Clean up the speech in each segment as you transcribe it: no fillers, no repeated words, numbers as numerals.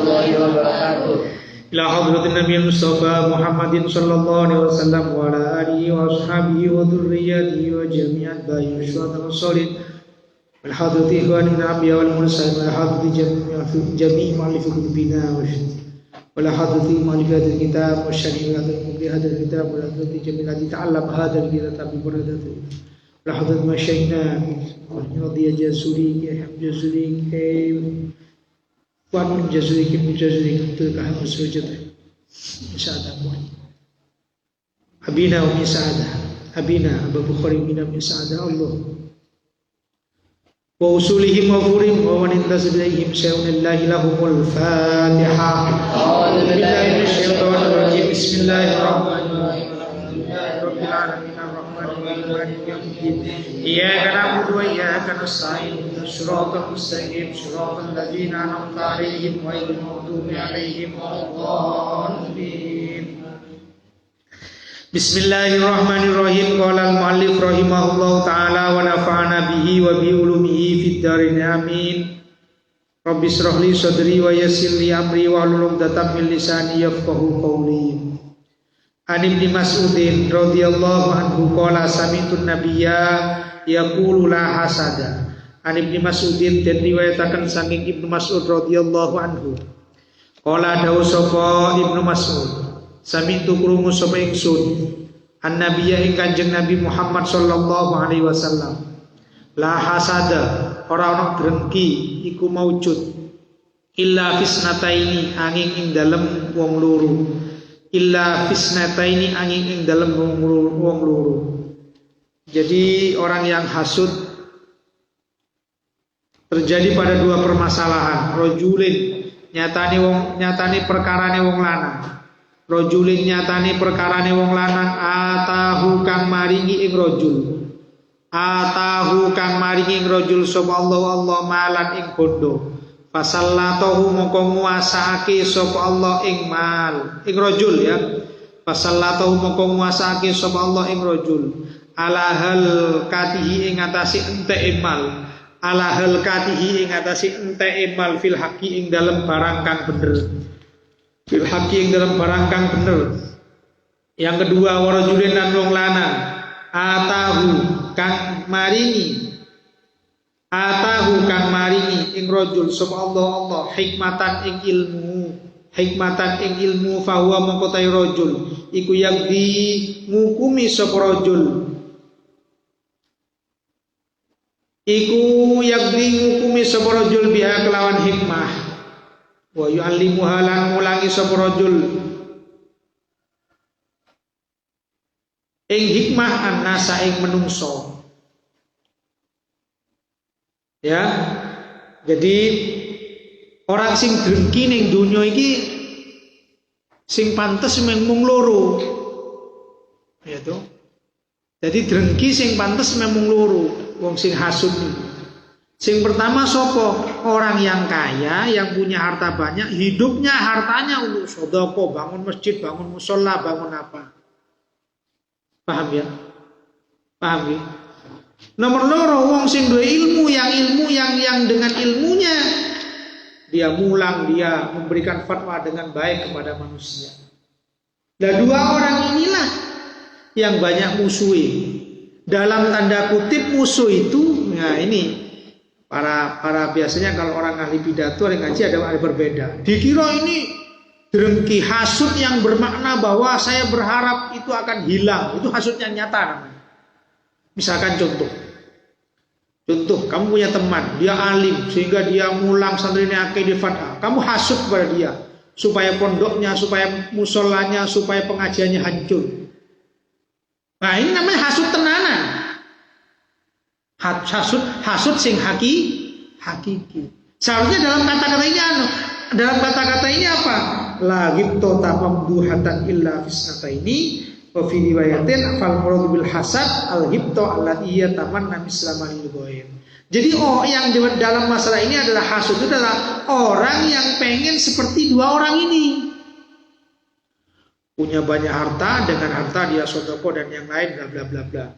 warahmatullahi wabarakatuh. Ila hadratin Nabi Mustafa Muhammadin sallallahu alaihi wasallam wa ala alihi wa ashabihi wa dzurriyyatihi wa jami'at bayi syuhada wa sholin wal hadrati ikhwanina anbiya wal mursalin wal hadrati jami'i ma'alif kutubina wal hadrati ma'alif hadal kitab wa syarih hadal kitab wal hadrati jami'ati ta'allam hadal kitab bi barakatuh wal hadrati masyayikhna wa radiyallahu jazuri ya jazuri Wan jazuri kim jazuri tilka sujud misada poin abina wa misada abina Abu Bukhari min misada Allah wa usulihim wa furim wa man intasbihim shay'unillahi lahumul fatiha a'udzu billahi minasyaitonir rajim bismillahirrahmanirrahim rabbil alamin arrahmanir rahim maliki yaumiddin iyyaka na'budu wa iyyaka nasta'in Shiratal mustaqim shiratal ladzina an'amta 'alaihim ghairil maghdubi 'alaihim waladdallin. Bismillahirrahmanirrahim. Qala al-mu'allif rahimahullahu ta'ala wa nafa'ana bihi wa bi ulumihi fid dharain amin. Rabbi shrah li sadri wa yassir li amri wa hlul 'uqdatam min lisani yafqahu qawli. An Ibnu Mas'udin radhiyallahu anhu qala sami'tu an-nabiyya yaqulu la hasada. An Ibnu Mas'udin dan riwayataken saking Ibnu Mas'ud radhiyallahu anhu. Qala dawu sapa Ibnu Mas'ud, sami'tu krungu sapa ingsun annabiyya ing Kanjeng Nabi Muhammad sallallahu alaihi wasallam. La hasada, ora ana drengki iku maujud illa fisnataini angin ing dalem wong loro. Illa fisnataini angin ing dalem wong loro. Jadi orang yang hasud terjadi pada dua permasalahan. Rojulin nyatane perkarane wong lanang. Rojulin nyatane perkarane wong lanang atahu kang maringi ing rojul. Atahu kang maringi ing rojul sapa Allah malan ing bondo. Fasallatahu mongko nguasaake sapa Allah ing mal. Ing rojul ya. Fasallatahu mongko nguasaake sapa Allah ing rojul. Ala hal katihi ing atase entek mal. Ala hal katihi ing atase entek mal fil haqi ing dalem barang kang bener. Fil haqi ing dalem barang kang bener. Yang kedua warajulin lan wong lanang atahu kang maringi ing rajul sapa Allah hikmatan ing ilmu fahuwa mongko ta rajul iku yakdi ngukumi sapa rajul biha kelawan hikmah wa yu'allimu halan mulangi sapa rajul ing hikmah annasa ing menungso ya. Jadi orang sing drengki ning donya iki sing pantes mung loro ya to. Jadi drengki sing pantes memang loro wong sing hasud niku. Sing pertama sapa? Orang yang kaya, yang punya harta banyak, hidupnya hartanya untuk sedekah, bangun masjid, bangun mushola, bangun apa. Paham ya? Paham ya? Nomor loro wong sing duwe ilmu yang dengan ilmunya dia mulang, dia memberikan fatwa dengan baik kepada manusia. Nah, dua orang inilah yang banyak musuhi. Dalam tanda kutip musuh itu, nah ini para biasanya kalau orang ahli pidato yang ngaji ada berbeda. Dikira ini drengki hasud yang bermakna bahwa saya berharap itu akan hilang. Itu hasudnya nyata namanya. Misalkan contoh, kamu punya teman, dia alim sehingga dia mulang santrinya akeh di fatwa. Kamu hasud kepada dia supaya pondoknya, supaya musolanya, supaya pengajiannya hancur. Nah, ini namanya hasud tenanan. Hasud sing hakiki. Seharusnya dalam kata-kata ini apa? La ghibta tamduhatan illa fisnataini wa fi riwayatin fal muradu bil hasad al ghibta allati yatamanna mislamal ghaib. Jadi yang dalam masalah ini adalah hasud itu adalah orang yang pengen seperti dua orang ini. Punya banyak harta, dengan harta dia sedekah dan yang lain bla bla bla bla.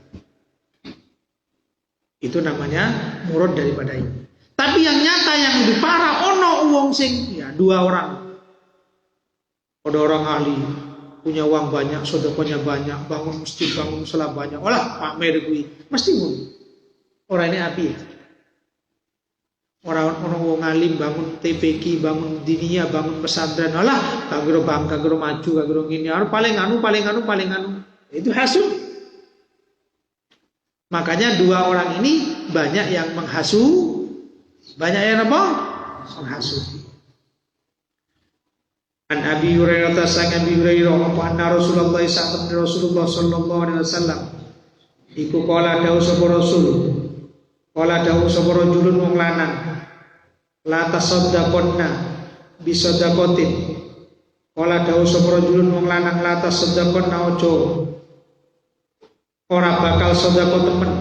Itu namanya murad daripada ini. Tapi yang nyata yang lebih parah ono wong sing ya 2 orang. Ada orang ahli punya uang banyak, sedekahnya banyak, bangun masjid, bangun musala banyak. Olah pamer kuwi. Mesti ngono. Orang ini api ya. Orang wong alim bangun TPQ, bangun dinia, bangun pesantren. Olah kagero bangga, kagero maju, kagero ngene. Paling anu. Itu hasud. Makanya 2 orang ini banyak yang menghasut. Banyak yang apa? Menghasut. An Abi Hurairah sang Abi Hurairah apa anna Rasulullah sallallahu alaihi wasallam iku kala dawuh sapa Rasul. Kala dawuh sapa rajulun wong lanang. La tasaddaqonna bisadaqatin. Kala dawuh sapa rajulun wong lanang la tasaddaqonna ojo. Ora bakal sedekah temen.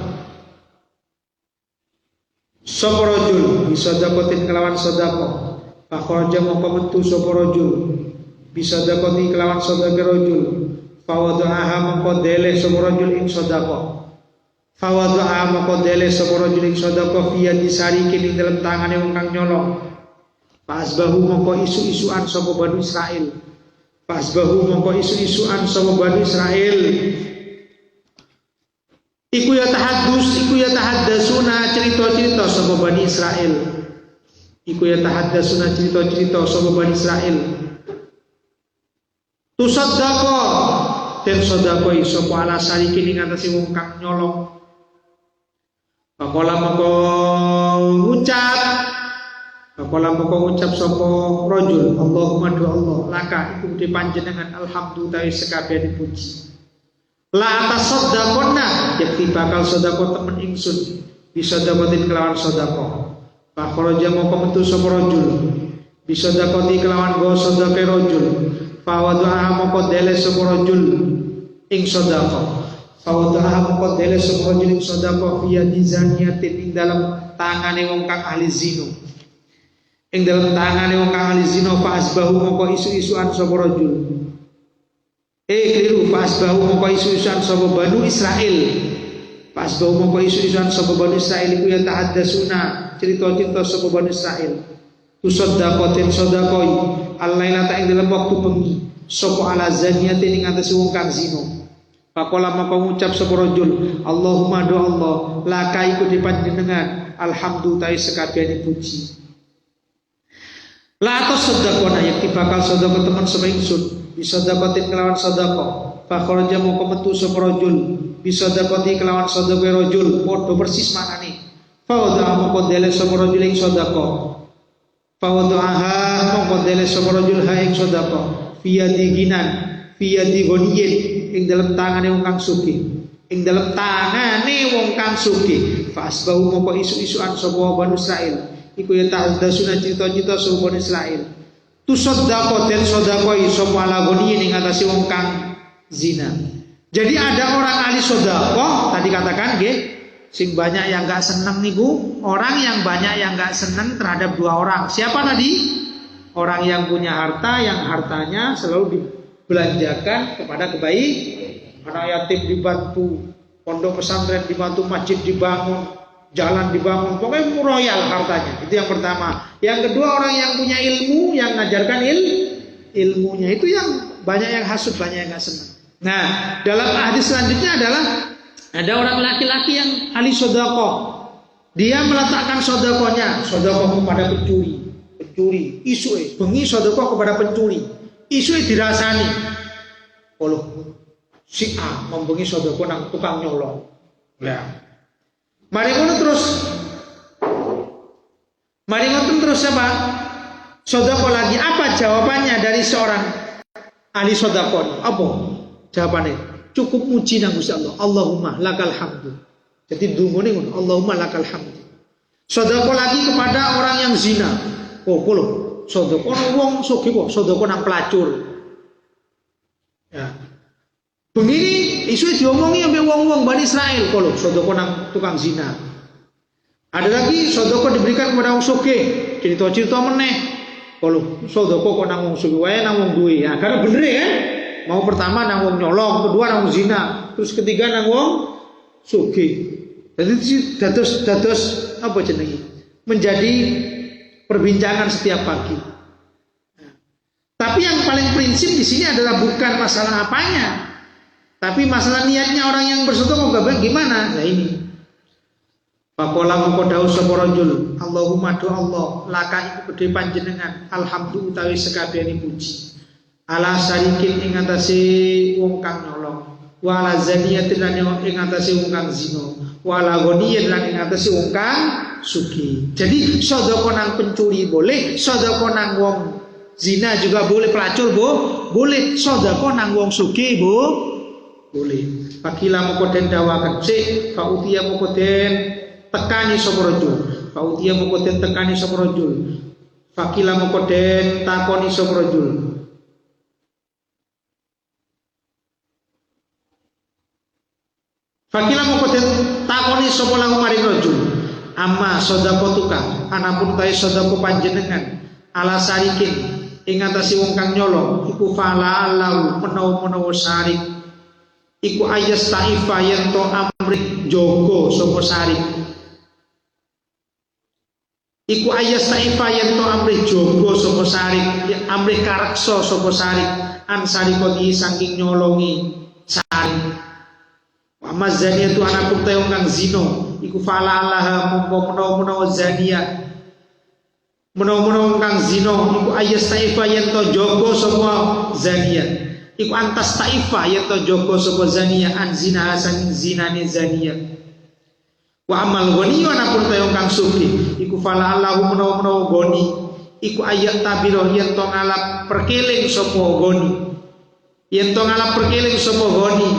Sapa rajul bisadaqatin kelawan sedekah. Fakhraja mongko metu sapa rajul bisadaqati kelawan sedekah rajul. Fawada'aha mongko deleh sapa rajul ing sedekah. Fawada'aha mongko deleh sapa rajul ing sedekah fi disarikin ing dalam tangane wong kang nyolong. Fasbahu mongko isu-isuan sapa Bani Israil. Fasbahu mongko isu-isuan sapa Bani Israil. Iku ya tahaddasuna cerita-cerita sapa Bani Israil. Iku ya tahaddasuna cerita-cerita sapa Bani Israil. Tusaddaqa den sedekah sapa ala sarikin ing atase wong kang nyolong. Pakola moko ngucap sapa rajul Allahumma do Allah laka iku di panjenengan alhamdulillah sekabehane puji. La tasaddaqonna yakti bakal sedekah temen ingsun bisadaqatin kelawan sedekah. Fakhraja moko metu sapa rajul bisadaqati kelawan go sedekah rajul. Fawada'aha moko dele sapa rajul ing sedekah. Fawada'aha moko dele sapa rajul ing sedekah via dizaniyatin ing dalam tangane wong kang ahli zina. Ing dalam tangane wong kang ahli zina fa asbahu moko isu-isuan sapa rajul. Keliru fasbahu mongko isu-isuan sapa Bani Israil. Fasbahu mongko isu-isuan sapa Bani Israil iku ya tahaddasuna cerita-cerita sapa Bani Israil. Tusaddaqatin sedekah al-lailata ing dalam waktu bengi sapa ala zaniyatin ing atase wong kang zina. Faqala mongko ngucap sapa rajul Allahumma do Allah laka iku dipanjenengan alhamdulillah sekabehane puji. La tasaddaqona yakti bakal sedekah teman sapa ingsun bisadaqatin kelawan sedekah. Fakhraja mongko metu sapa rajul bisadaqati kelawan sedekah rajul padha persis maknane. Fawada'aha mongko dele sapa rajul ing sedekah. Fawada'aha mongko dele sapa rajul ha ing sedekah. Fiyadi ghaniyin ing dalam tangane wong kang sugih. Ing dalam tangane wong kang sugih. Fa asbahu mongko isu-isuan sapa Bani Israil. Iku ya tahaddasuna cita-cita sapa Bani Israil. Tusaddaqo den sedekah sapa ala ghaniyin ing atase wong kang zina. Jadi ada orang ahli sedekah tadi katakan nggih sing banyak yang enggak seneng niku, orang yang banyak yang enggak seneng terhadap 2 orang. Siapa tadi? Orang yang punya harta yang hartanya selalu dibelanjakan kepada kebaikan. Anak yatim dibantu, pondok pesantren dibantu, masjid dibangun, jalan dibangun, pokoknya royal hartanya. Itu yang pertama. Yang kedua orang yang punya ilmu, yang ngajarkan ilmunya. Itu yang banyak yang hasud, banyak yang gak senang. Nah, dalam hadis selanjutnya adalah ada orang laki-laki yang ahli sedekah. Dia meletakkan sedekahnya kepada pencuri, isu bengi sedekah kepada pencuri. Isu dirasani. Kalau si A membengi sedekah nang tukang nyolong. Nah, Mari ngoten terus apa? Sedekah lagi. Apa jawabannya dari seorang ahli sedekah? Apa jawabannya? Cukup muji nang Gusti Allah. Allahumma lakal hamdu. Jadi dungane ngono, Allahumma lakal hamdu. Sedekah lagi kepada orang yang zina. Oh, kulo sedekah wong sugih kok sedekah nang pelacur. Ya. Begini isu diomongi sampai wong-wong Bani Israil kalau sedekah nang tukang zina. Ada lagi sedekah diberikan kepada wong sugih. Cerita-cerita meneh. Kalau sedekah kok nang wong sugih wae nang wong duwe. Ya, karena bener ya. Mau pertama nang wong nyolong, kedua nang wong zina, terus ketiga nang wong sugih. Jadi dados apa jenenge? menjadi perbincangan setiap pagi. Tapi yang paling prinsip di sini adalah bukan masalah apanya, tapi masalah niatnya orang yang bersedekah gimana? Nah ini. Faqala mongko dawuh sapa rajul, Allahumma do Allah, laka iku gedhe panjenengan, alhamdulillah utawi sekabehane puji. Ala syarikin ing atase wong kang nyolong, wa ala zaniyatin lan ing atase wong kang zina, wa ala ghaniyin lan ing atase wong kang sugih. Jadi sedekah nang pencuri boleh, sedekah nang wong zina juga boleh, pelacur boleh, sedekah nang wong sugih boleh. Pakila moko den dawaken sik, fa utiya moko den tekani sapa rajul. Fa utiya moko den tekani sapa rajul. Fakila moko den takoni sapa rajul. Fakila moko den takoni sapa lahu maring rajul. Amma sedekatuka, anapun tae sedekah panjenengan ala sarikin ing atase wong kang nyolong iku fala lahu menawa sarik iku ayas taifa yen to amrik jogo sapa sarik iku ayas taifa yen to amrik jogo sapa sarik amrik kareksa sapa sarik an sarikoti saking nyolongi sarik wa mazani itu anapun tae wong kang zina iku fala Allah mongko menawa zania menawa kang zina iku ayas taifa yen to jogo sapa zania iku antas taifa yen to jogo sapa zania an zina sang zinane zania wa amal goni anapun tayo kang sugih iku fala Allahu menawa goni iku ayat tabiro yen to ngalap perkeling sapa goni yen to ngalap perkeling sapa goni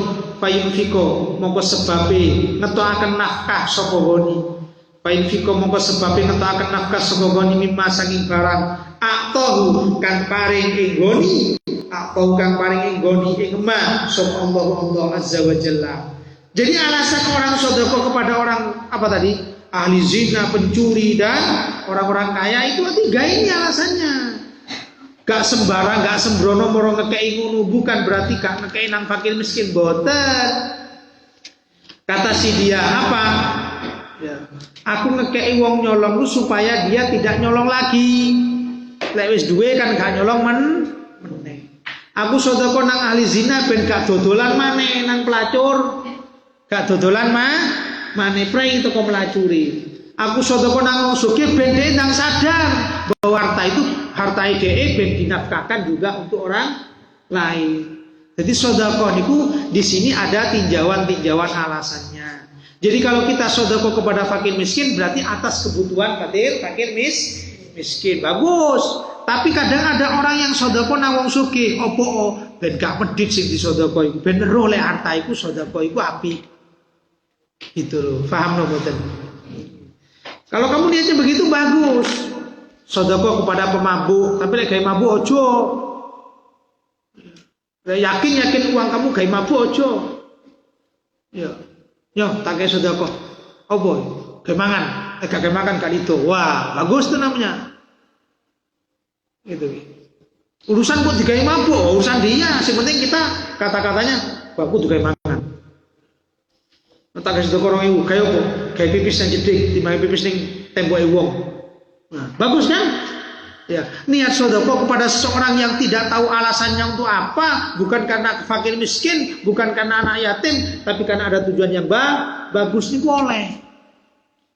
payin fiko mongko sebabe ngetokaken nafkah sapa goni payin fiko mongko sebabe ngetokaken nafkah sapa goni mimma saking barang atahu kang paring ing goni atau kang paring ing goni ing ma sapa Allah azza wa jalla. Jadi alasan orang sedekah kepada orang apa tadi? Ahli zina, pencuri dan orang-orang kaya itu tiga ini alasannya. Gak sembarang, gak sembrono moro ngekei ngono, bukan berarti gak ngekei nang fakir miskin, boten. Kata si dia apa? Ya, aku ngekei wong nyolong lu supaya dia tidak nyolong lagi. Lek wis duwe kan gak nyolong meneh. Aku sedekah nang ahli zina ben gak dodolan maneh nang pelacur. Gak dodolan maneh prei teko melacuri. Aku sedekah nang wong sugih ben dhek nang sadar bahwa harta dhek ben dinafkahkan juga untuk orang lain. Jadi sedekah niku di sini ada tinjauan-tinjauan alasannya. Jadi kalau kita sedekah kepada fakir miskin berarti atas kebutuhan fakir miskin. Bagus. Tapi kadang ada orang yang sedekah nang wong sugih, opo ben gak medhit sing disedekah iku. Ben ero lek harta iku sedekah iku apik. Gitu loh. Paham loh mboten? Kalau kamu niatnya begitu bagus. Sedekah kepada pemabuk, tapi lek gawe mabuk ojo. Yakin uang kamu gawe mabuk ojo. Ya. Yo, tak gawe sedekah. Opo? Gawe mangan. Gak gawe makan kali itu. Wah, bagus tuh namanya. Gitu. Urusan kok digawe mabuk, urusan dia. Yang penting kita kata-katanya bagus digawe mangan. Tak kasih sedekah 2.000, gawe opo? Gawe pipis yang jedhik, timbang pipis ning temboke wong. Nah, bagus kan? Ya, niat sedekah kepada seseorang yang tidak tahu alasannya untuk apa, bukan karena fakir miskin, bukan karena anak yatim, tapi karena ada tujuan yang bagus ini boleh.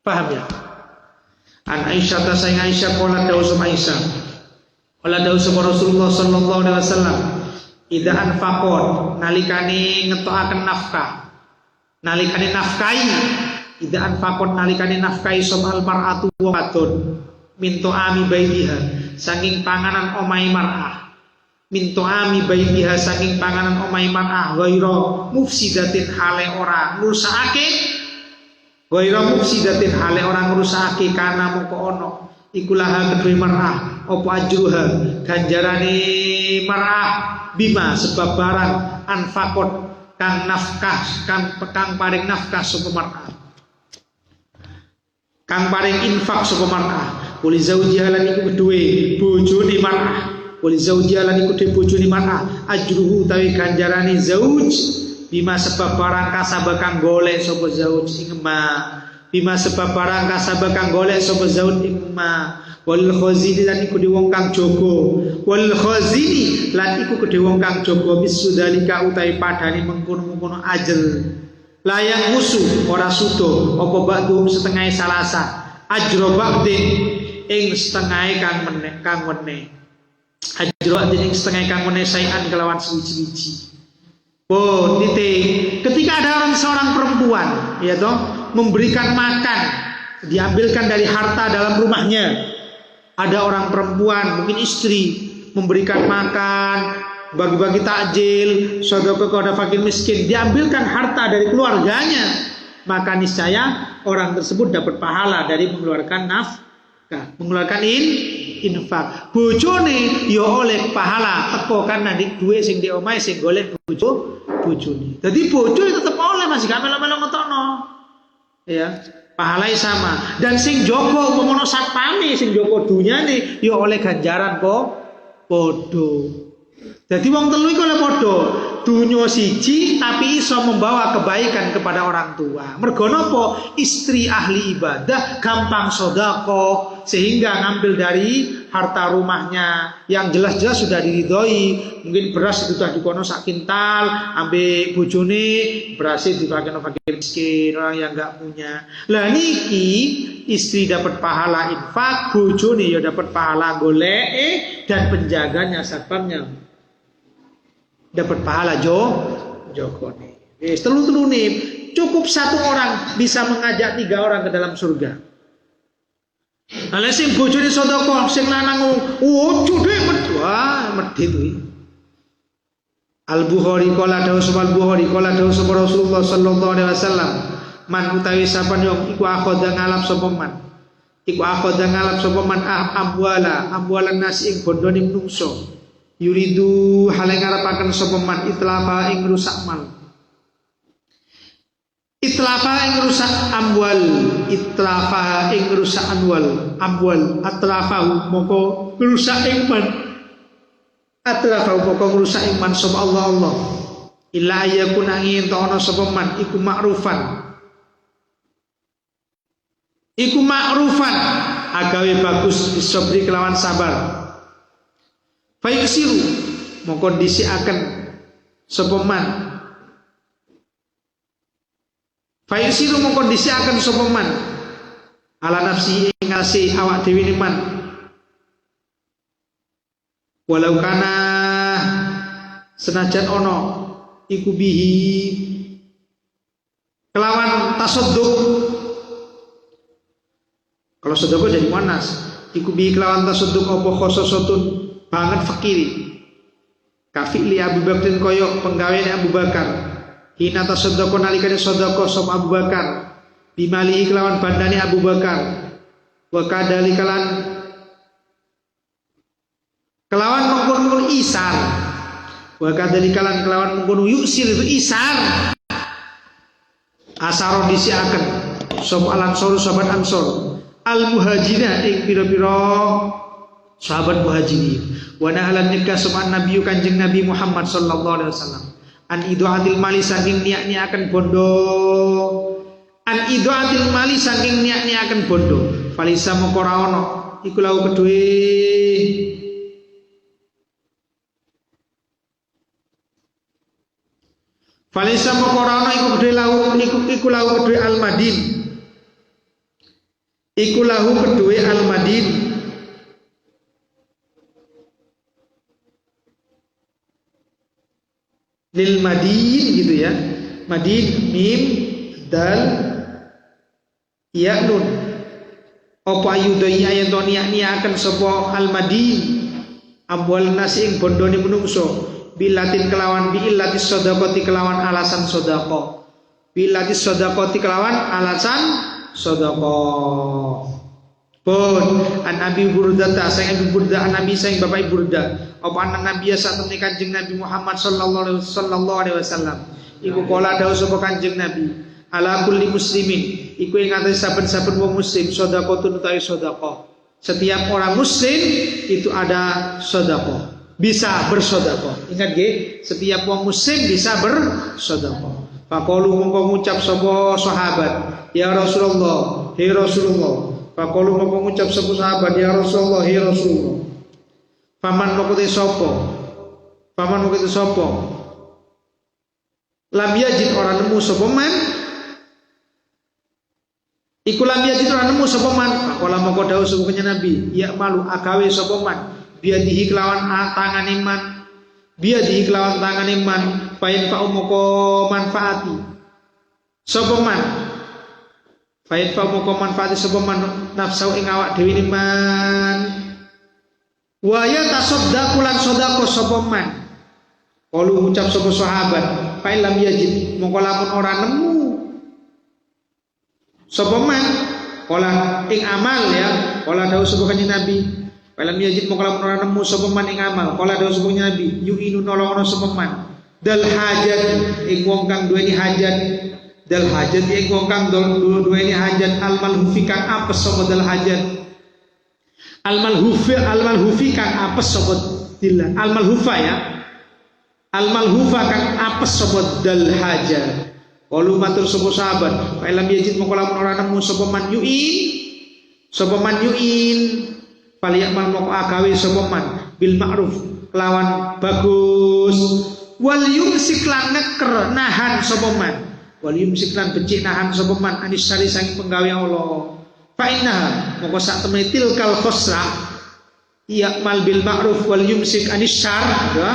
Paham ya? An Aisyah ta sayang Aisyah qala dawu sama Aisyah. Qala dawu sama Rasulullah sallallahu alaihi wasallam, "Idza anfaqon nalikane ngetokaken nafkah." Nalikane nafkai, idza anfaqon nalikane nafkai somal mar'atu wa wadon minto ami baitiha saking panganan omahe mar'ah minto ami baitiha saking panganan omahe mar'ah ghaira mufsidatin hale ora ngrusakake ghaira mufsidatin hale ora ngrusakake kana mongko ana iku laha kedue mar'ah apa ajruha ganjarane mar'ah bima sebab barang anfaqon kang nafkah kang paring nafkah sapa mar'ah kang paring infak sapa mar'ah wali zaujiha lan iku kedue bojone mar'ah wali zaujiha lan iku kedue bojone mar'ah ajruhu utawi ganjarane zauj bima sebab barang kasaba kang golek sapa zauj ing ma bima sebab barang kasaba kang golek sapa zaud ing ma wal khazini lan iku di wong kang jaga wal khazini lan iku kedhe wong kang jaga bisudalika utahe padane mengkono-mengkono ajel layang musuh ora sudo apa ba'dhum setengah salasa ajro ba'din ing setengah kang wene ajro ba'din ing setengah kang wene sayan kelawan suci-suci. Oh, titik. Ketika ada seorang perempuan, ya toh, memberikan makan, diambilkan dari harta dalam rumahnya. Ada orang perempuan, mungkin istri, memberikan makan, bagi-bagi takjil, sedekah kepada fakir miskin, diambilkan harta dari keluarganya, maka niscaya orang tersebut dapat pahala dari mengeluarkan nafkah, mengeluarkan infak. Bojone ya oleh pahala teko kan nanti duit sing di omahe sing golek bojone. Jadi bojo tetep oleh masih gak melo-melo ngetokno. Ya, pahalanya sama. Dan sing joko umpama satpame sing joko dunyane ya oleh ganjaran kok padha. Jadi wong telu iku oleh padha. Dunya siji tapi iso membawa kebaikan kepada orang tua. Mergo napa? Istri ahli ibadah, gampang sedekah sehingga ngambil dari harta rumahnya yang jelas-jelas sudah diridhoi. Mungkin beras itu sudah dikono sak kintal, ambek bojone beras dipakai fakir miskin, orang yang enggak punya. Lah niki istri dapat pahala infak, bojone ya dapat pahala golek dan penjaganya satpamnya dapat pahala jokone. Telu-telune cukup satu orang bisa mengajak 3 orang ke dalam surga. Ala sing bojone sedekah, sing lanang cudhek medhit kuwi. Al-Bukhari qala dawu Al-Bukhari qala dawu Rasulullah sallallahu alaihi wasallam, man utawi sapan yo iku akhadha ngalap sapa man. Iku akhadha ngalap sapa man amwalan nasi ing bondone menungso. Yuridu hale ngarepaken sapa man itlafa ing rusak mal. Itlafa ing rusak amwal, itlafa ing rusak amwal, atrafahu moko rusak ing man. Atrafahu moko rusak ing man sapa Allah. Illa yakun angin ta ana sapa man iku ma'rufan. Iku ma'rufan agawe bagus bisobri kelawan sabar. Fayusiru mongko disiaken sapa man. Fayusiru mongko disiaken sapa man ala nafsi ing ngasih awak dhewe man. Walau kana senajan ono iku bihi kelawan tasadduk. Kalau sedekah jadi muannas, iku bihi kelawan tasadduk apa khososotun banget fakiri kafili Abu Bakrin koyok penggaweane Abu Bakar hina tasaddaqo nalikane sedekah sapa Abu Bakar bimali kelawan bandane Abu Bakar wa kadalikalan kelawan mengkono isar wa kadalikalan kelawan mengkono yusir itu isar asaro disiaken sapa al-ansor sahabat ansor al-muhajirina ing pira-pira sahabat muhajirin. Wa nahalan nikah suman nabiyu kanjeng Nabi Muhammad sallallahu alaihi wasallam an idu'atil mali saking niat-niat akan bondo an idu'atil mali saking niat-niat akan bondo falisa moko ora ono iku lau kedue falisa moko ora ono iku kedue lau iku lau kedue al-madin iku lahu kedue al-madin lil madin gitu ya, madin mim dal ya nun apa ayudai ayat niat akan sapa al madin amwal nasi ing bondone menungso bilatin kelawan biillatis sedekah kelawan alasan sedekah biillatis sedekah kelawan alasan sedekah. Pun an Abi Burdah ta sang Abi Burdah an Nabi sang Bapak Burdah apa anak Nabi saat temui kanjeng Nabi Muhammad sallallahu alaihi wasallam iku kala dawuh sapa kanjeng Nabi ala kulli muslimin iku ing atase saben-saben wong muslim sedekahun utawi sedekah. Setiap orang muslim itu ada sedekah, bisa bersedekah. Ingat nggih, setiap wong muslim bisa bersedekah. Faqalu mongko ngucap sapa sahabat ya Rasulullah, he Rasulullah. Faqalu moko ngucap sapa sahabat, ya Rasulullah, he Rasulullah. Paman moko te sapa? Paman moko te sapa? Lam yajid ora nemu sapa man. Iku lam yajid ora nemu sapa man. Faqala moko dawuh sapa Nabi, ya malu agawe sapa man. Biadihi kelawan tangan iman. Biadihi kelawan tangan iman. Pain fa moko manfaati. Sapa man? Pain fa moko manfaati sapa man nafsu ing awak dhewe iman. Wa ya tasaddaqu lan sedekah sapa man. Kalu ucap sapa sahabat, fa lam yajid mongko lamun ora nemu sapa man kala ing amal ya, kala dawuh sapa kanjeng Nabi, fa lam yajid mongko lamun ora nemu sapa man ing amal, kala dawuh sapa Nabi, yu'inu nolong sapa man dal hajat ing wong kang duweni hajat, dal hajat ing wong kang duweni hajat, al malhufi kang apes sapa dal hajat. Al malhufi kang apes sapa dillah, al malhufa ya, al malhufa kang apes sapa dal haja. Qalu matur sapa sahabat, fa lam yajid mongko lamun ora nemu sapa man yu'in falyamal mongko agawe sapa man bil ma'ruf kelawan bagus, wal yumsik lan neker nahan sapa man, wal yumsik lan becik nahan sapa man anis sari sang penggawe Allah. Fa inna mongko sak temene tilkal khosra ya mal bil ma'ruf wal yumsik anis syar ya.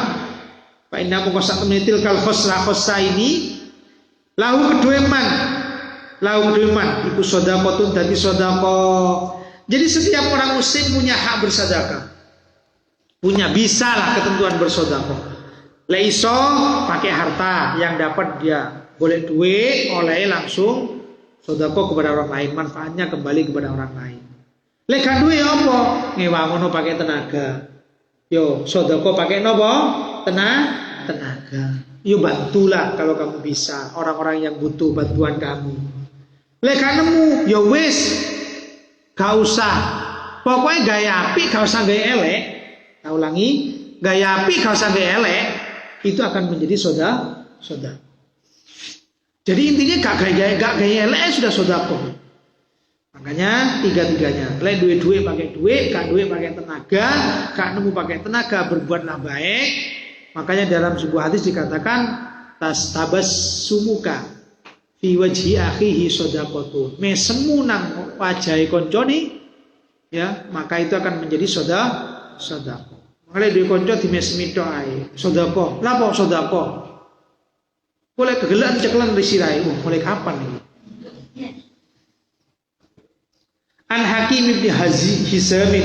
Fa inna mongko sak temene tilkal khosra ini lahu kedue man iku sedekah dadi sedekah. Jadi setiap orang muslim punya hak bersedekah, punya bisalah ketentuan bersedekah. Le iso pakai harta yang dapat dia, boleh duit oleh langsung sedekah kepada orang lain, manfaatnya kembali kepada orang lain. Lek kan duwe apa? Ngewangono pakai tenaga. Yo, sedekah pakai napa? Tenaga. Yo bantulah kalau kamu bisa orang-orang yang butuh bantuan kamu. Lek kan nemu, yo wis gak usah. Pokoknya gaya api gak usah gaya elek. Tak ulangi, gaya api gak usah gaya elek. Itu akan menjadi sedekah. Jadi intinya gak gaya elek sudah sedekah. Makanya tiga-tiganya, lek duit pakai duit, gak duit pakai tenaga, gak nemu pakai tenaga, berbuatlah baik. Makanya dalam sebuah hadis dikatakan tabassumuka fi wajhi akhihi sedekatun. Mesemu nang wajahe koncone ya, maka itu akan menjadi sedekah. Makanya duit konco dimesemi tok ae, sedekah. Lah kok sedekah? Boleh kegelan ceklan di sirai. Mulai kapan ini? An Hakim bin Hizam.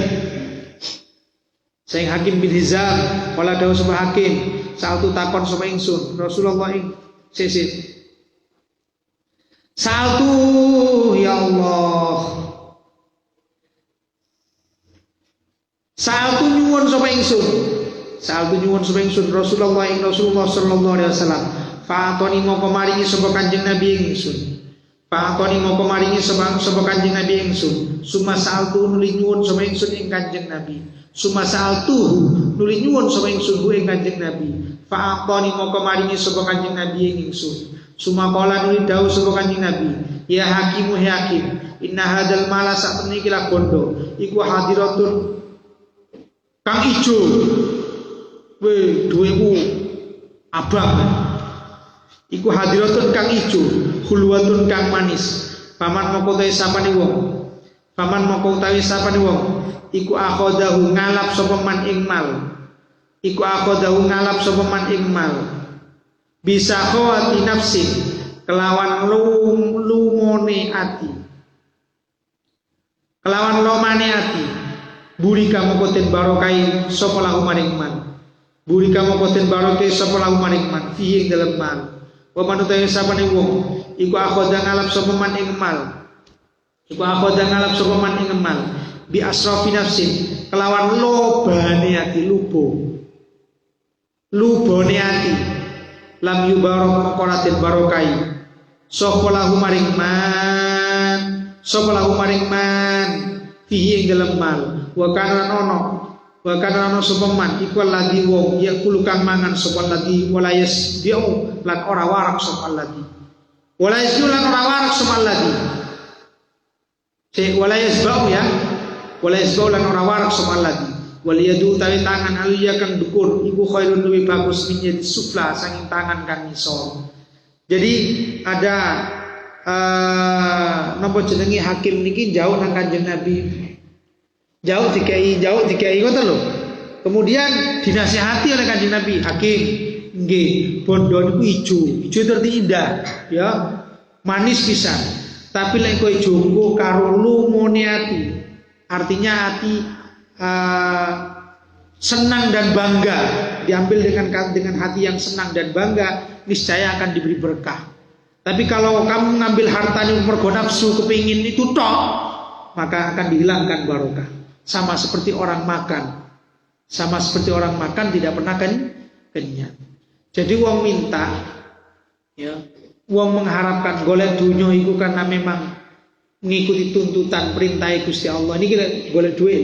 Saing Hakim bin Hizam, kala dawuh sapa Hakim, saatu takon sapa ingsun, Rasulullah ing sesih. Saatu ya Allah. Saatu nyuwun sapa ingsun. Saatu nyuwun sapa ingsun Rasulullah ing Rasulullah sallallahu alaihi wasallam. Fa'atoni moko maringi sapa Kanjeng Nabi ingsun. Fa'atoni moko maringi sapa Kanjeng Nabi ingsun. Sumasaltu nuli nyuwun sapa ingsun ing Kanjeng Nabi. Sumasaltu nuli nyuwun sapa ingsun ing Kanjeng Nabi. Fa'atoni moko maringi sapa Kanjeng Nabi ingsun. Sumakola nuli dawuh sapa Kanjeng Nabi, ya hakimu he hakim, inna hadzal mala sak temene iki lak bondo, iku hadiratun kang ijo. We duweku abang. Iku hadiratun kang ijo, khulwatun kang manis. Paman moko utawi sapane wong. Paman moko utawi sapane wong, iku akhadahu ngalap sapa man ing mal. Iku akhadahu ngalap sapa man ing mal. Bisa khawati nafsi kelawan lumone ati. Kelawan lomane ati. Buri kamu koten barokai sapa lahu maring man. Buri kamu koten barokai sapa lahu maring man fi ing dalem mal. Wa manutawi sapane wong iku akhoda ngalap sapa man ing mal. Iku akhoda ngalap sapa man ing mal bi asrafi nafsin kelawan lobane ati lubone ati lam yubarok maqaratin barokai sapa lahu maring man fi ing dalem mal. Wa kana ono sapa man iku lagi wong ya kulukang mangan sapa lagi walayas diu lan ora warak sapa lagi walayas diu lan ora warak sapa lagi Wala yasba'u ya. Wala yasba'u lan ora warak sapa lagi. Wal yadu tawi tangan aliya kang dukur iku khairun luwih bagus min sufla saking tangan kang ngisor. Jadi ada napa jenenge hakim niki jauh nang Kanjeng Nabi. Jauh dikai ngoten lho. Kemudian dinasihati oleh Kanjeng Nabi, hakim, nggih, bondo niku ijo. Ijo itu artinya indah, ya. Manis pisan. Tapi lek kowe jongko karo lumone ati. Artinya hati senang dan bangga, diambil dengan hati yang senang dan bangga, niscaya akan diberi berkah. Tapi kalau kamu ngambil hartanya mergo nafsu kepingin itu tok, maka akan dihilangkan barokah. Sama seperti orang makan. Sama seperti orang makan tidak pernah kenyang. Jadi wong minta, ya, wong mengharapkan golek dunya iku karena memang mengikuti tuntutan perintah Gusti Allah. Ini kita golek duit.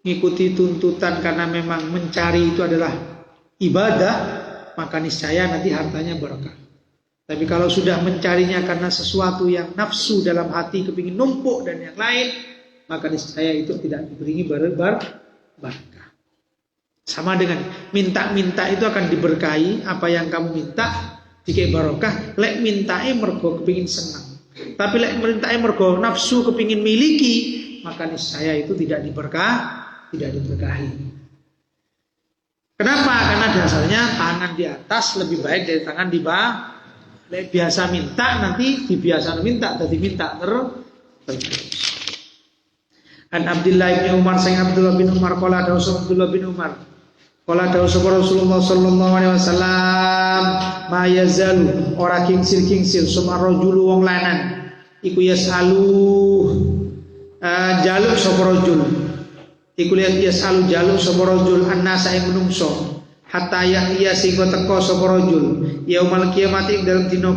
Mengikuti tuntutan karena memang mencari itu adalah ibadah, maka niscaya nanti hartanya barokah. Tapi kalau sudah mencarinya karena sesuatu yang nafsu dalam hati, kepingin numpuk dan yang lain, maka niscaya itu tidak diberi barokah. Sama dengan minta-minta itu akan diberkahi, apa yang kamu minta dikai barokah. Lek mintae mergo kepingin senang. Tapi lek mintae mergo nafsu kepingin miliki, maka niscaya itu tidak diberkahi. Kenapa? Karena dasarnya tangan di atas lebih baik dari tangan di bawah. Lek biasa minta nanti dibiasa minta, jadi minta terus. An Abdullah bin Umar sang Abdullah bin Umar qala dawuh Abdullah bin Umar qala dawuh Rasulullah sallallahu alaihi wasallam ma yazalu ora kingsir sumarajul wong lanang iku yasalu jaluk sapa rajul iku yasalu jaluk sapa rajul annasa ing menungso hatta ya sing teko sapa rajul yaumal kiamat ing dalam dina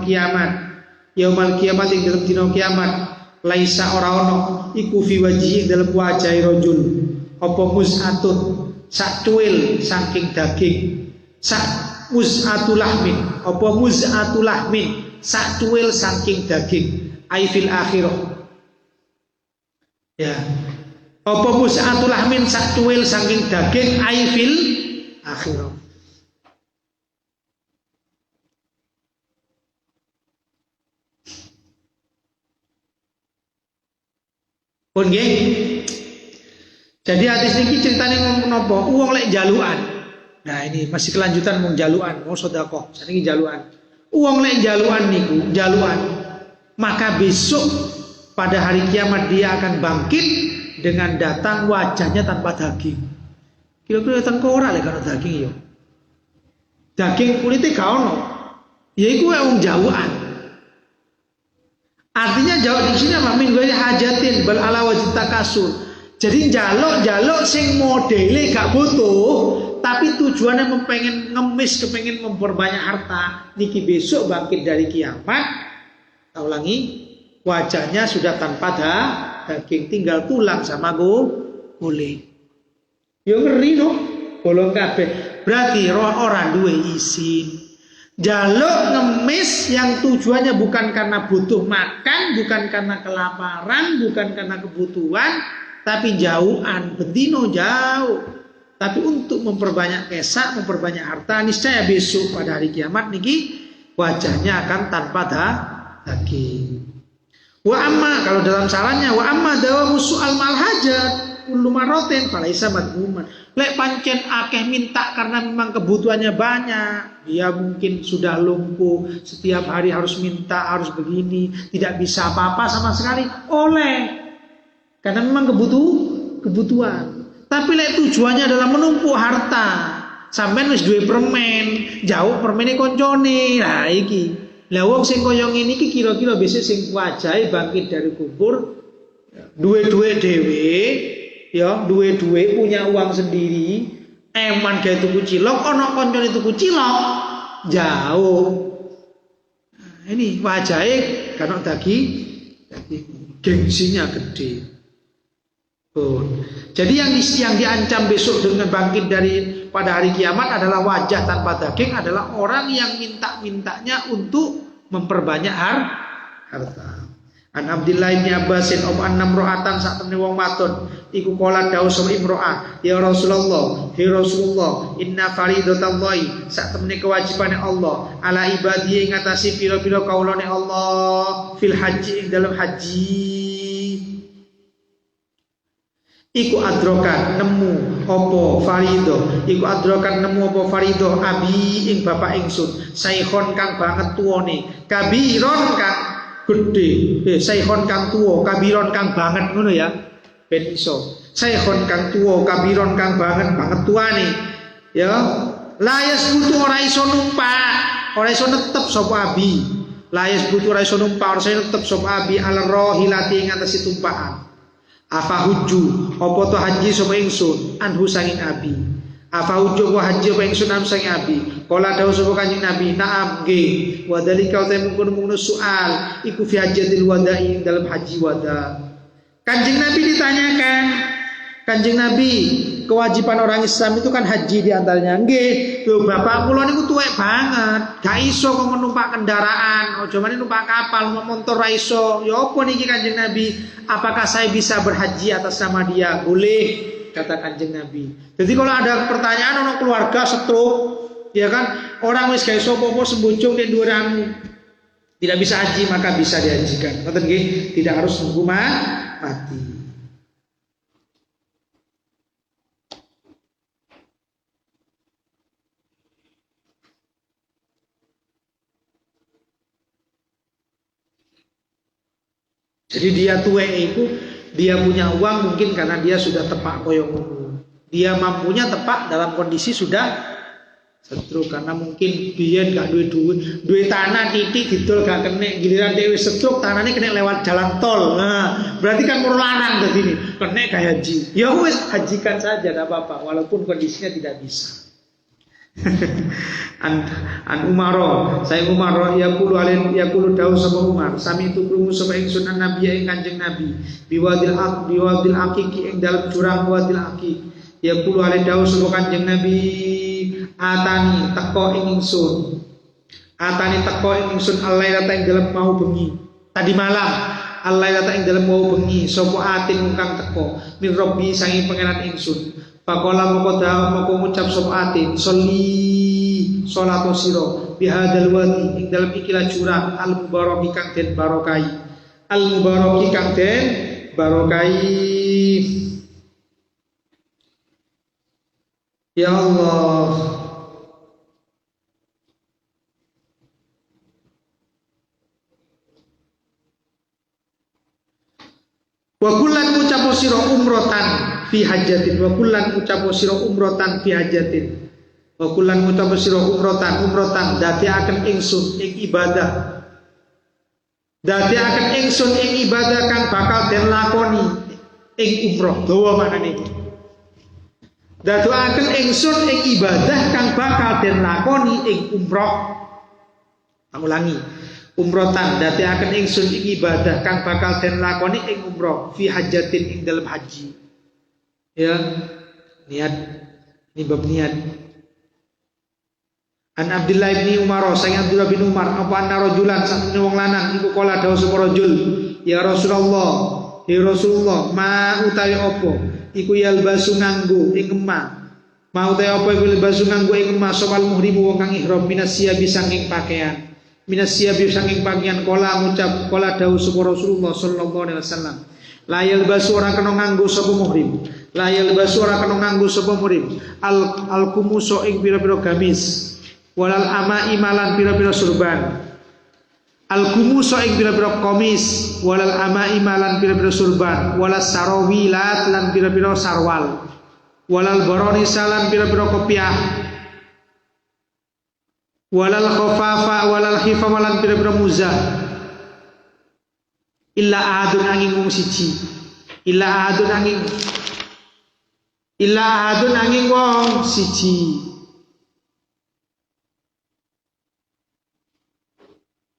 kiamat laisa ora ono iku fi wajhi dalam wajah rajul apa mus'atun sak cuil saking daging sak mus'atul lahmin apa mus'atul lahmin sak cuil saking daging ai fil akhirah ya apa mus'atul lahmin sak cuil saking daging ai fil akhirah. Pun nggih. Jadi hadis niki ceritane ngomong napa? Wong lek jalukan. Nah, ini masih kelanjutan wong jalukan, mau sedekah. Saniki jalukan. Wong lek jalukan niku, jalukan. Maka besok pada hari kiamat dia akan bangkit dengan datang wajahnya tanpa daging. Kira-kira datang kok ora lek karo daging yo. Daging kulite gak ono. Ya iku wong jalukan. Artinya jawab di sini apa? Min ghairi hajatin bal ala wajib takasur. Jadi jaluk sing modele gak butuh, tapi tujuannya mempengen ngemis, kepengen memperbanyak harta. Niki besok bangkit dari kiamat, tak ulangi, wajahnya sudah tanpa daging, tinggal tulang sama kulit. Yo ngeri no, bolong kabeh. Berarti orang duwe isin. Jaluk ngemis yang tujuannya bukan karena butuh makan, bukan karena kelaparan, bukan karena kebutuhan, tapi jauhan, bendino jauh. Tapi untuk memperbanyak kesak, memperbanyak harta, niscaya besok pada hari kiamat niki wajahnya akan tanpa daging. Wa amma, kalau dalam sarannya wa amma dawamu su'al mal hajat kullu maroten falaisa madmuman. Lek pancen akeh minta karena memang kebutuhannya banyak, dia mungkin sudah lumpuh, setiap hari harus minta, harus begini, tidak bisa apa-apa sama sekali, oleh karena memang kebutuhan. Tapi lek tujuannya adalah menumpuk harta, sampean wis duwe permen, jauh permene koncone. Lah iki. Lah wong sing koyo ngene iki kira-kira besok sing wajahe bangkit dari kubur, duwe-duwe dhewe. Ya, duwe-duwe punya uang sendiri, eman gawe tuku cilok, ana kancane tuku cilok, jauh. Nah, ini wajahe kan daging gengsinya gede. Jadi yang diancam besok dengan bangkit dari pada hari kiamat adalah wajah tanpa daging, adalah orang yang minta-mintanya untuk memperbanyak harta. An Abdillah bin Abbasin ob annam ro'atan sak temne wong wadon iku kala dawuh sapa imro'ah ya Rasulullah hi Rasulullah inna faridatallahi sak temne kewajibane Allah ala ibadi ing ngatasi pira-pira kaulane Allah fil haji ing dalam haji iku adrokan nemu apa farido iku adrokan nemu apa farido abi ing bapak ingsun saikhon kang banget tuane kabiron kang gede saikhon kang tuwa kabiron kang banget ngono ya ben iso saikhon kang tuwa kabiron kang banget tuane ya layas butuh ora iso numpak ora iso netep sapa abi layas butuh ora iso numpak ora iso netep sapa abi al rohilati ing atase tumpakan afa hujju apa to haji sapa ingsun anhu sanging abi afa hujju wa haji apa ingsun am sanging abi kala dawuh sapa kanjeng nabi na'am nggih wa dalika ta mungkon soal iku fi hajjatil wada'i dalam haji wada kanjeng nabi ditanyakan kanjeng nabi kewajiban orang Islam itu kan haji diantaranya nggih lho bapak kula niku tuwek banget gak iso kok numpak kendaraan aja meneh numpak kapal motor ra iso ya apa niki kanjeng nabi apakah saya bisa berhaji atas nama dia boleh kata kanjeng nabi jadi kalau ada pertanyaan ono keluarga stroke ya kan orang wis gak iso apa-apa sembunjung ning dhuwuramu tidak bisa haji maka bisa dihajikan ngoten nggih tidak harus nunggu mati. Jadi dia tuwek itu dia punya uang mungkin karena dia sudah tepak koyo ngono. Dia mampunya tepak dalam kondisi sudah stroke karena mungkin biyen gak duwe tanah titik didol gak kena giliran dhewe stroke tanahnya kena lewat jalan tol. Nah, berarti kan mur larang dadi ini kena kayak haji. Ya wis hajikan saja enggak apa-apa walaupun kondisinya tidak bisa. an Umaro saya Umar ya kulu dawuh sapa Umar sami itu krungu sapa ingsun nabi ing kanjeng nabi biwadil aqiqi ing dalem jurang wadil aqiq ya kulu ale dawuh sapa kanjeng nabi atani teko ing ingsun alailata ing dalem mau bengi tadi malam alailata ing dalem mau bengi sapa atin kang teko min robbi sangi pangeran ingsun pakola moko ngucap sapa atin sholli salatu sira bihadal wadi ing dalem ikilah jurang al mubaraki kang den barokai ya Allah wa kullan ngucap sira umrotan fi hajatin wa kullan ngucap sira umrotan fi hajatin wa kullan ngucap sira umrotan dadekaken ingsun ing ibadah kang bakal den lakoni ing umroh dawa maknane iki dadekaken ingsun ing ibadah kang bakal den lakoni ing umroh ulangi umrotan dadekaken ingsun ing ibadah kang bakal den lakoni ing umroh fi hajatin ing dalam haji ya niat ini bab niat. An Abdillah bin Umar sang Abdullah bin Umar apa anna rajulan sakmene wong lanang iku kala dawuh sapa rajul ya Rasulullah ma utawi apa iku yalbasu nganggo ing kemah ma utawi apa iku yalbasu nganggo ing kemah sopal muhrimu wong kang ihram minasyabi saking pakaian kala ngucap kala dawuh sapa Rasulullah sallallahu alaihi wasallam la yalbasu ora kena nganggo sapa muhrim al kumuso ing pira-pira gamis walal ama imalan pira-pira surban al kumuso ing pira-pira komis walal ama imalan pira-pira surban walas sarawilat lan pira-pira sarwal walal baronisalan pira-pira kopiah walal khafafa walal khifamalan pira-pira muzah illa ahadun angin wong siji illa ahadun angin wong siji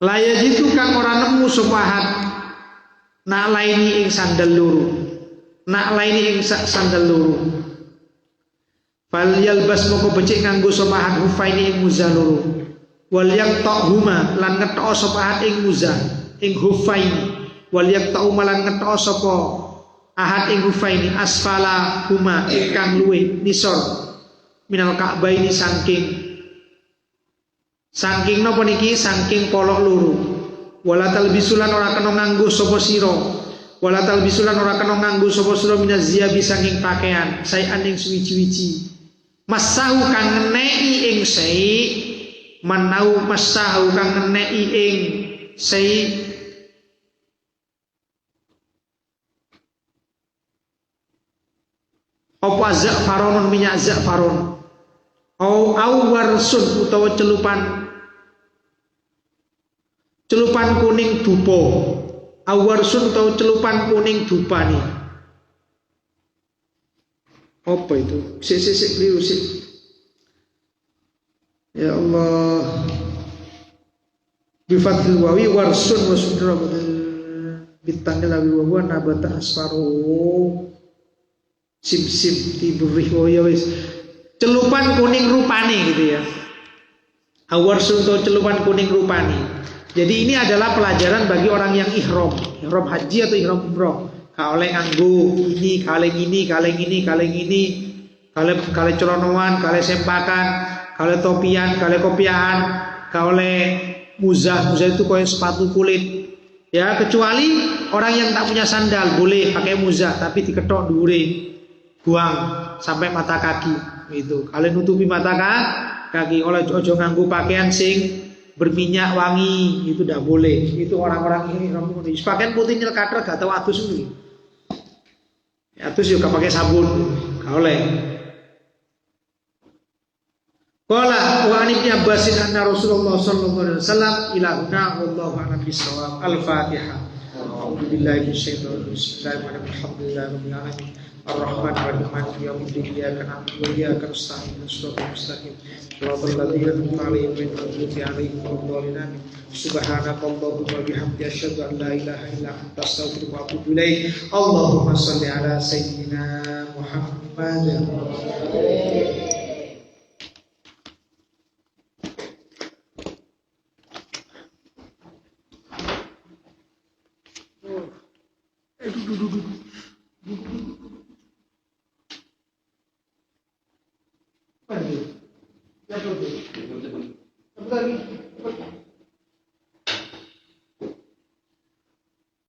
laya jitu kang ora nemu sopahat nak laini ing sandal loro fal yalbas moko becik nganggo sopahat hufaini ing muzah loro wal yaqta'huma lan ngetok sopahat ing muzah ing hufaini wal yaqta'u malan ngetok sapa ahad ing hufaini asfala huma ingkang luwih nisor minal ka'baini saking napa niki saking polok loro wala talbisulan ora kena nganggo sapa sira wala talbisulan ora kena nganggo sapa sira minaz ziyabi saking pakaian sayan ing suwi-wiji masahu kang ngeneki ing sei manau masahu kang ngeneki ing sei apa za'faron minyak za'faron au warsun utawa celupan kuning dupa au warsun utawa celupan kuning dupane apa itu sik keliru sik ya Allah bifadil wawi warsun wasudra bitangil lawi nabata asfaru sim tiburih ya wis celupan kuning rupane gitu ya awar sunto celupan kuning rupane. Jadi ini adalah pelajaran bagi orang yang ihram haji atau ihram umroh. Kale nganggo ini, kale celonoan, kale sempakan, kale topian, kale kopiahan, kale muzah itu koyo sepatu kulit. Ya, kecuali orang yang tak punya sandal boleh pakai muzah tapi diketok dhuwure. Buang sampai mata kaki itu. Kalian nutupi mata kaki. Oleh ojo nganggo pakaian sing berminyak wangi itu tidak boleh. Itu orang-orang ini pakaian putih nyelkatra gak tahu atus ini. Atus juga pakai sabun. Gak oleh. Qala wa an ibn Abbas anna Rasulullah sallallahu alaihi wasallam ilahuna wallahu a'lam bissawab. Al-Fatihah. A'udzu billahi minasyaitonir rajim. Bismillahirrahmanirrahim. Alhamdulillahirabbil alamin. Ar-Rahman ar-Rahim Maliki yaumiddin iyyaka na'budu wa iyyaka nasta'in ihdinas mustaqim shiratal ladzina an'amta 'alaihim ghairil maghdubi 'alaihim waladdallin subhanakallahumma wa bihamdika asyhadu an la ilaha illa anta astaghfiruka wa atubu ilaik. Allahumma shalli 'ala sayyidina Muhammad. Apa lagi?